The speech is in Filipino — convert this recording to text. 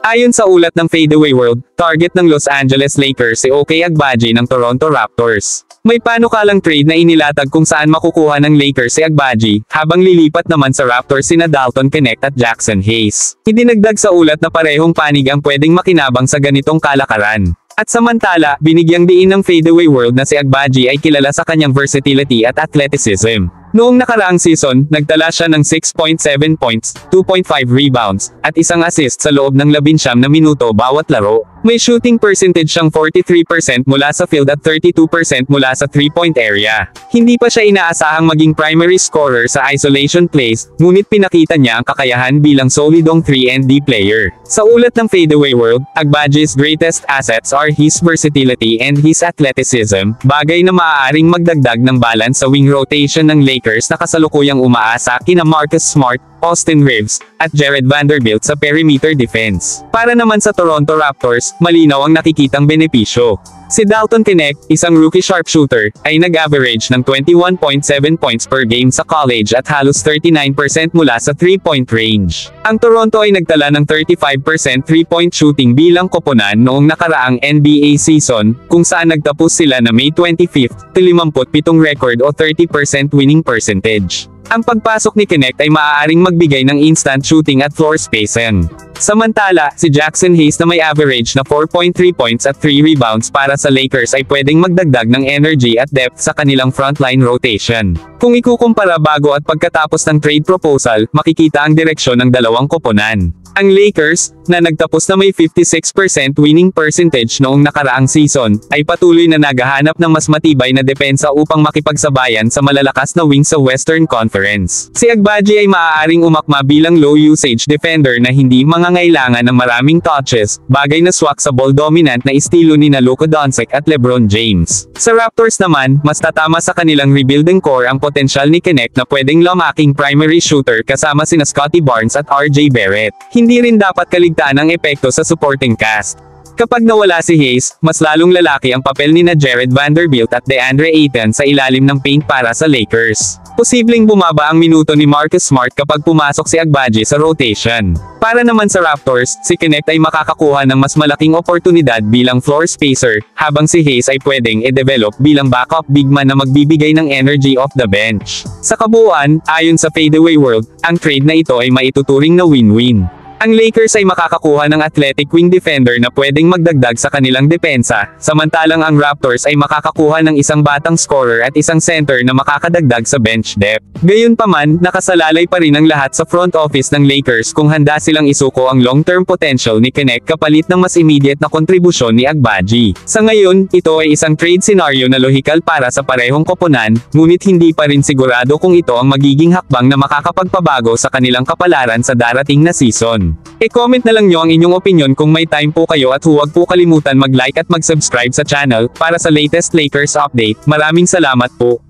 Ayon sa ulat ng Fadeaway World, target ng Los Angeles Lakers si OK Agbaji ng Toronto Raptors. May panukalang trade na inilatag kung saan makukuha ng Lakers si Agbaji, habang lilipat naman sa Raptors sina Dalton Knecht at Jackson Hayes. Idinagdag sa ulat na parehong panig ang pwedeng makinabang sa ganitong kalakaran. At samantala, binigyang diin ng Fadeaway World na si Agbaji ay kilala sa kanyang versatility at athleticism. Noong nakaraang season, nagtala siya ng 6.7 points, 2.5 rebounds, at isang assist sa loob ng 19 na minuto bawat laro. May shooting percentage siyang 43% mula sa field at 32% mula sa 3-point area. Hindi pa siya inaasahang maging primary scorer sa isolation plays, ngunit pinakita niya ang kakayahan bilang solidong 3-and-D player. Sa ulat ng Fadeaway World, Agbaji's greatest assets are his versatility and his athleticism, bagay na maaaring magdagdag ng balance sa wing rotation ng Lakers na kasalukuyang umaasa kina Marcus Smart, Austin Reeves, at Jared Vanderbilt sa perimeter defense. Para naman sa Toronto Raptors, malinaw ang nakikitang benepisyo. Si Dalton Knecht, isang rookie sharpshooter, ay nag-average ng 21.7 points per game sa college at halos 39% mula sa 3-point range. Ang Toronto ay nagtala ng 35% 3-point shooting bilang koponan noong nakaraang NBA season, kung saan nagtapos sila na May 25th, 57 record o 30% winning percentage. Ang pagpasok ni Knecht ay maaaring magbigay ng instant shooting at floor spacing. Samantala, si Jackson Hayes na may average na 4.3 points at 3 rebounds para sa Lakers ay pwedeng magdagdag ng energy at depth sa kanilang frontline rotation. Kung ikukumpara bago at pagkatapos ng trade proposal, makikita ang direksyon ng dalawang koponan. Ang Lakers, na nagtapos na may 56% winning percentage noong nakaraang season, ay patuloy na naghahanap ng mas matibay na depensa upang makipagsabayan sa malalakas na wing sa Western Conference. Si Agbaji ay maaaring umakma bilang low-usage defender na hindi mangangailangan ng maraming touches, bagay na swak sa ball-dominant na estilo ni Luka Doncic at LeBron James. Sa Raptors naman, mas tatama sa kanilang rebuilding core ang potensyal ni Knecht na pwedeng lumaking primary shooter kasama sina Scottie Barnes at RJ Barrett. Hindi rin dapat kaligtaan ang epekto sa supporting cast. Kapag nawala si Hayes, mas lalong lalaki ang papel ni Jared Vanderbilt at DeAndre Ayton sa ilalim ng paint para sa Lakers. Posibleng bumaba ang minuto ni Marcus Smart kapag pumasok si Agbaji sa rotation. Para naman sa Raptors, si Knecht ay makakakuha ng mas malaking oportunidad bilang floor spacer, habang si Hayes ay pwedeng i-develop bilang backup big man na magbibigay ng energy off the bench. Sa kabuuan, ayon sa Fadeaway World, ang trade na ito ay maituturing na win-win. Ang Lakers ay makakakuha ng athletic wing defender na pwedeng magdagdag sa kanilang depensa, samantalang ang Raptors ay makakakuha ng isang batang scorer at isang center na makakadagdag sa bench depth. Gayunpaman, nakasalalay pa rin ang lahat sa front office ng Lakers kung handa silang isuko ang long-term potential ni Knecht kapalit ng mas immediate na kontribusyon ni Agbaji. Sa ngayon, ito ay isang trade scenario na lohikal para sa parehong koponan, ngunit hindi pa rin sigurado kung ito ang magiging hakbang na makakapagpabago sa kanilang kapalaran sa darating na season. I-comment na lang nyo ang inyong opinion kung may time po kayo at huwag po kalimutan mag-like at mag-subscribe sa channel para sa latest Lakers update. Maraming salamat po.